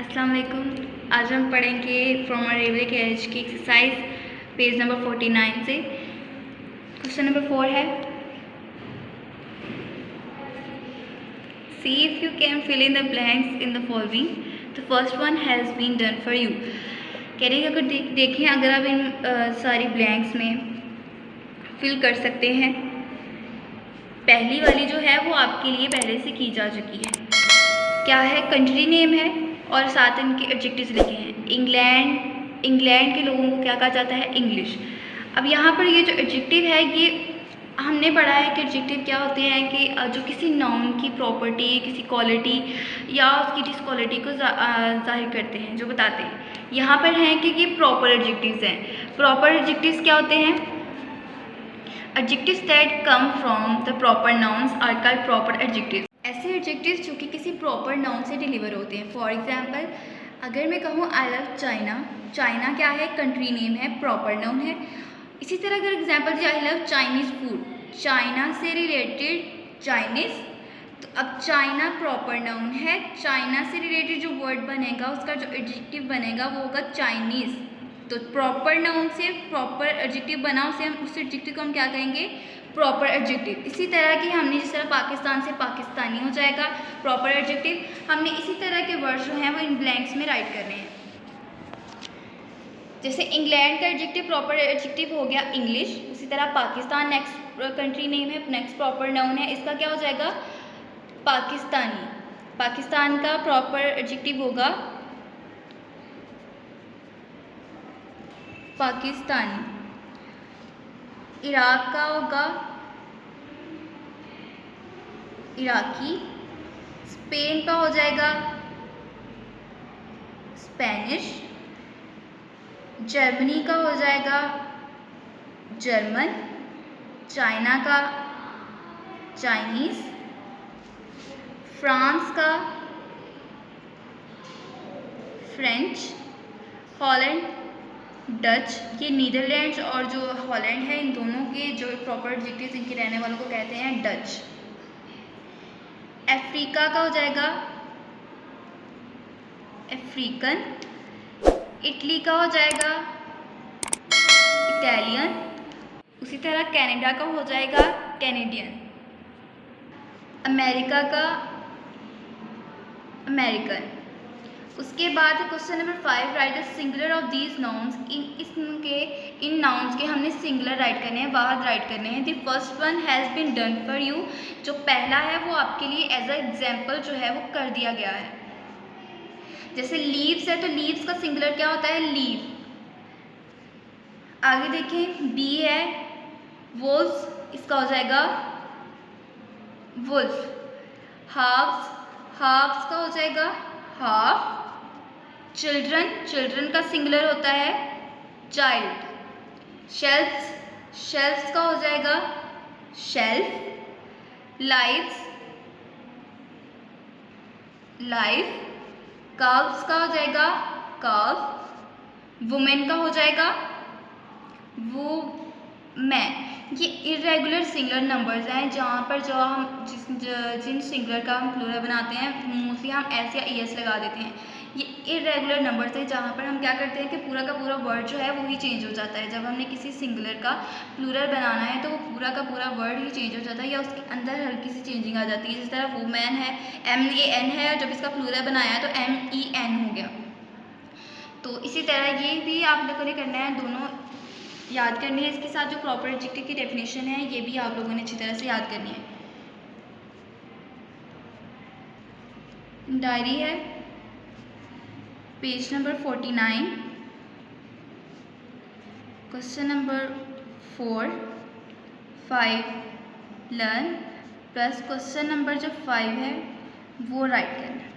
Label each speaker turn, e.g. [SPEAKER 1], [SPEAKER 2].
[SPEAKER 1] अस्सलाम वालेकुम। आज हम पढ़ेंगे फ्रॉम अरेबिक एज की एक्सरसाइज पेज नंबर 49 से। क्वेश्चन नंबर 4 है, see if you can fill in the blanks in the following, the first one has been done for you. कह रहे हैं अगर देखें अगर आप इन सारी ब्लैंक्स में फिल कर सकते हैं, पहली वाली जो है वो आपके लिए पहले से की जा चुकी है। क्या है? कंट्री नेम है और साथ इनके एडजेक्टिव्स लिखे हैं। इंग्लैंड के लोगों को क्या कहा जाता है? इंग्लिश। अब यहाँ पर ये जो एडजेक्टिव है ये हमने पढ़ा है कि एडजेक्टिव क्या होते हैं कि जो किसी नाउन की प्रॉपर्टी, किसी क्वालिटी या उसकी डिसक्वालिटी को जाहिर करते हैं, जो बताते हैं। यहाँ पर हैं कि ये प्रॉपर एडजेक्टिव्स हैं। प्रॉपर एडजेक्टिव्स क्या होते हैं? Adjectives that come from the proper nouns are called proper adjectives. ऐसे एडजेक्टिव्स जो कि किसी प्रॉपर नाउन से डिलीवर होते हैं। फॉर एग्जांपल, अगर मैं कहूँ आई लव चाइना, चाइना क्या है? कंट्री नेम है, प्रॉपर नाउन है। इसी तरह अगर एग्जांपल दिया I love Chinese food, China से रिलेटेड चाइनीज़, तो अब चाइना प्रॉपर नाउन है, चाइना से रिलेटेड जो वर्ड बनेगा उसका जो एडजेक्टिव बनेगा वो होगा चाइनीज़। तो प्रॉपर नाउन से प्रॉपर एडजेक्टिव बना उस एडजेक्टिव को हम क्या कहेंगे? Proper adjective. इसी तरह की हमने जिस तरह पाकिस्तान से पाकिस्तानी हो जाएगा प्रॉपर एडजेक्टिव, हमने इसी तरह के वर्ड्स जो हैं वो इन ब्लैंक्स में राइट करने हैं। जैसे इंग्लैंड का एडजेक्टिव प्रॉपर एडजेक्टिव हो गया इंग्लिश, उसी तरह पाकिस्तान नेक्स्ट कंट्री नेम है, नेक्स्ट प्रॉपर नाउन है, इसका क्या हो जाएगा? पाकिस्तानी। पाकिस्तान का प्रॉपर एडजेक्टिव होगा पाकिस्तानी। इराक का होगा इराकी। स्पेन का हो जाएगा स्पेनिश। जर्मनी का हो जाएगा जर्मन। चाइना का चाइनीज़। फ्रांस का फ्रेंच। Holland Dutch. ये नीदरलैंड्स और जो हॉलैंड है इन दोनों के जो प्रॉपर एडजेक्टिव्स इनके रहने वालों को कहते हैं डच। अफ्रीका का हो जाएगा अफ्रीकन। इटली का हो जाएगा इटालियन। उसी तरह कनाडा का हो जाएगा कैनेडियन। अमेरिका का अमेरिकन। उसके बाद question number 5, right the singular of these nouns. In nouns के हमने सिंगुलर राइट करने हैं, वाहद राइट करने हैं। The first one has been done for you, जो पहला है वो आपके लिए एज अ एग्जाम्पल जो है वो कर दिया गया है। जैसे लीव्स है तो लीव्स का सिंगुलर क्या होता है? लीव। आगे देखें, बी है वोल्स, इसका हो जाएगा वुल्फ। हाफ्स का हो जाएगा हाफ। चिल्ड्रन का सिंगुलर होता है चाइल्ड। शेल्फ्स का हो जाएगा शेल्फ। लाइफ। काव्स का हो जाएगा काव। वुमेन का हो जाएगा वुमेन। ये इरेगुलर सिंगुलर नंबर्स हैं जहाँ पर जो हम जिन सिंगुलर का हम प्लूरल बनाते हैं मोस्टली हम एस या ईएस लगा देते हैं। ये इरेगुलर नंबर्स है जहाँ पर हम क्या करते हैं कि पूरा का पूरा वर्ड जो है वो ही चेंज हो जाता है। जब हमने किसी सिंगुलर का प्लूरल बनाना है तो वो पूरा का पूरा वर्ड ही चेंज हो जाता है या उसके अंदर हल्की सी चेंजिंग आ जाती है। जिस तरह वुमेन है MAN है और जब इसका प्लूरल बनाया है तो MEN हो गया। तो इसी तरह ये भी आप लोगों ने करना है, दोनों याद करनी है। इसके साथ जो प्रॉपर एडजेक्टिव की डेफिनेशन है ये भी आप लोगों ने अच्छी तरह से याद करनी है। डायरी है page number 49, question number 4, 5 learn plus question number जो 5 है वो राइट करना है।